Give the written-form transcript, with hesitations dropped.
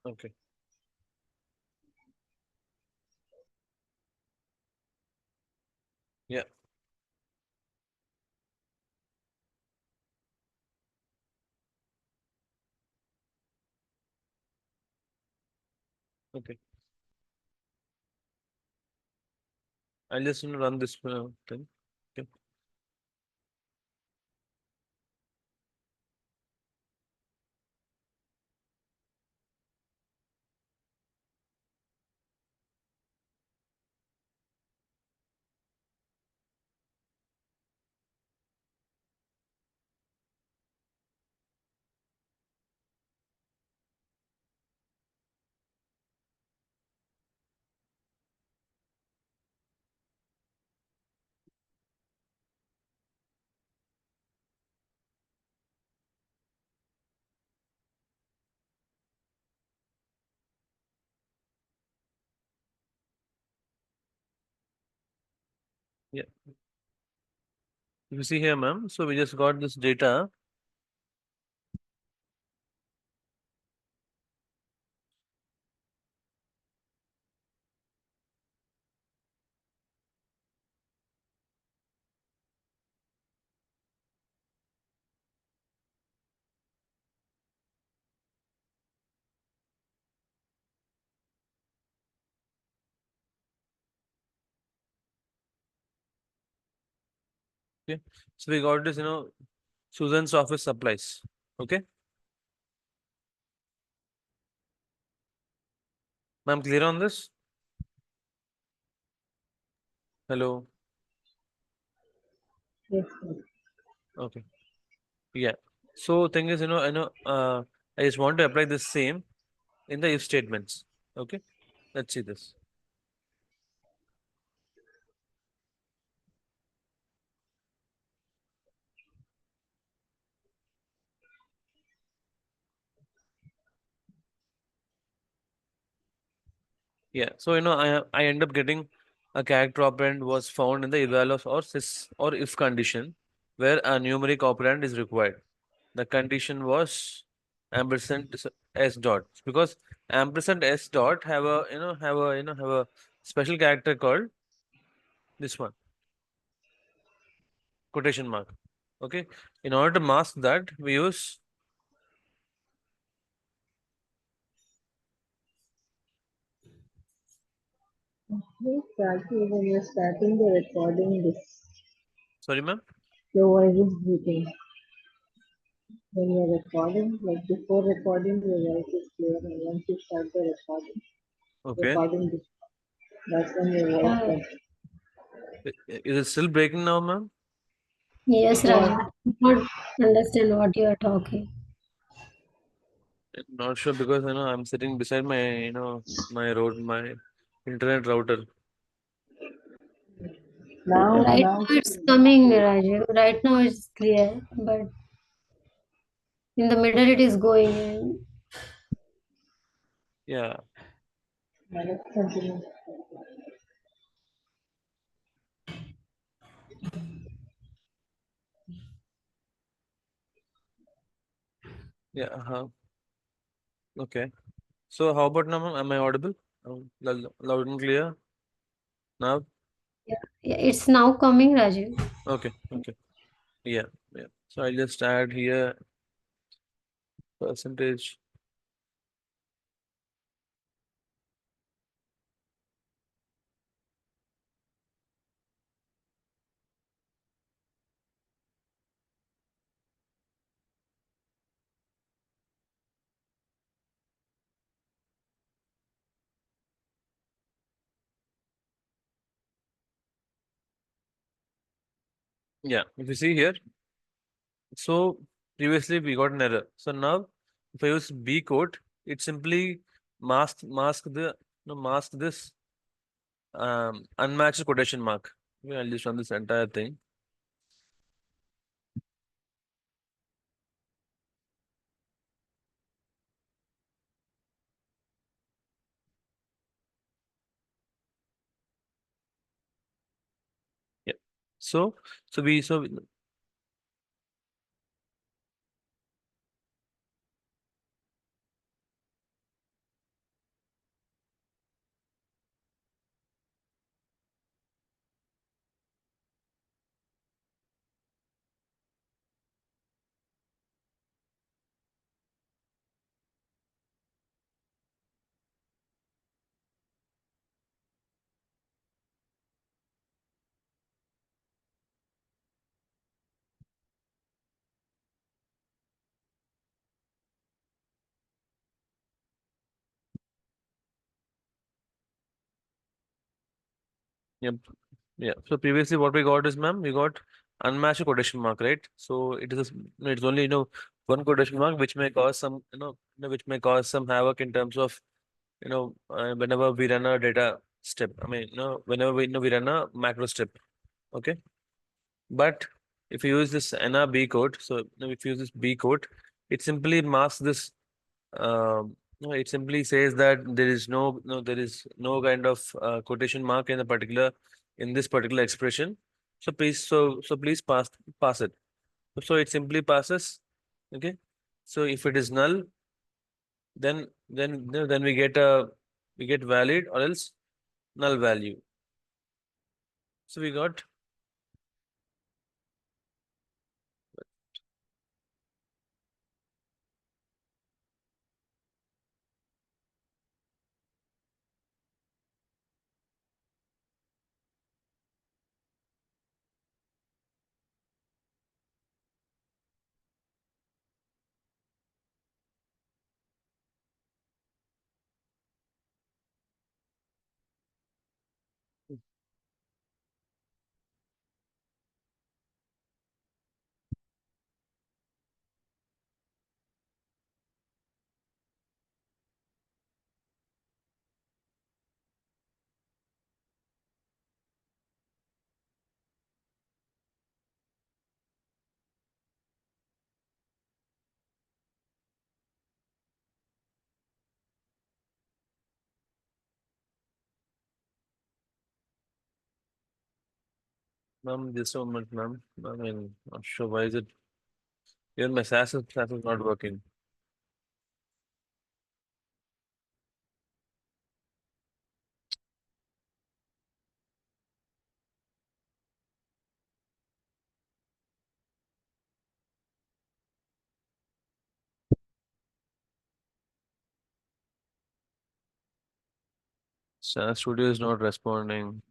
Okay. Yeah. Okay. I'll just run this thing. Okay. Yeah. You see here, ma'am. So we just got this data. Okay. So we got this, Susan's office supplies. Okay. Ma'am, clear on this? Hello. Yes, sir. Okay. Yeah. So thing is, I just want to apply the same in the if statements. Okay. Let's see this. Yeah. So I end up getting a character operand was found in the eval of or sys or if condition where a numeric operand is required. The condition was ampersand s dot because ampersand s dot have a special character called this one quotation mark. Okay. In order to mask that, we use Please Raji, when you're starting the recording, sorry, ma'am. your voice is breathing. When you're recording, like before recording, your voice is clear, and once you start the Okay. recording this, that's when your voice Uh, gets. Is it still breaking now, ma'am? yes, Yeah, Raju. I don't understand what you are talking. Not sure because I'm sitting beside my my internet router. Right now, now it's coming, Raju. Right now it's clear, but in the middle it is going and Yeah. let's continue. Yeah. Okay. So how about now, ma'am? Am I audible? Loud and clear now? yeah, it's now coming, Raju. Okay. Okay. Yeah. Yeah. So I'll just add here percentage. Yeah. If you see here, so previously we got an error. So now if I use B code, it simply mask this unmatched quotation mark. Okay, I'll just run this entire thing. Yeah. So so we so Yep. Yeah. So previously, what we got is, ma'am, we got unmatched quotation mark, right? So it is, it's only, one quotation mark, which may cause some, which may cause some havoc in terms of, whenever we run a data step. I mean, whenever we run a macro step. Okay. But if you use this NRB code, so if you use this B code, it simply masks this. No, it simply says that there is no kind of quotation mark in a particular in this particular expression. So please pass it. So it simply passes. Okay. So if it is null, then we get valid or else null value. So we got, ma'am, just a moment, ma'am. I mean, not sure why is it even my SAS is not working. SAS Studio is not responding.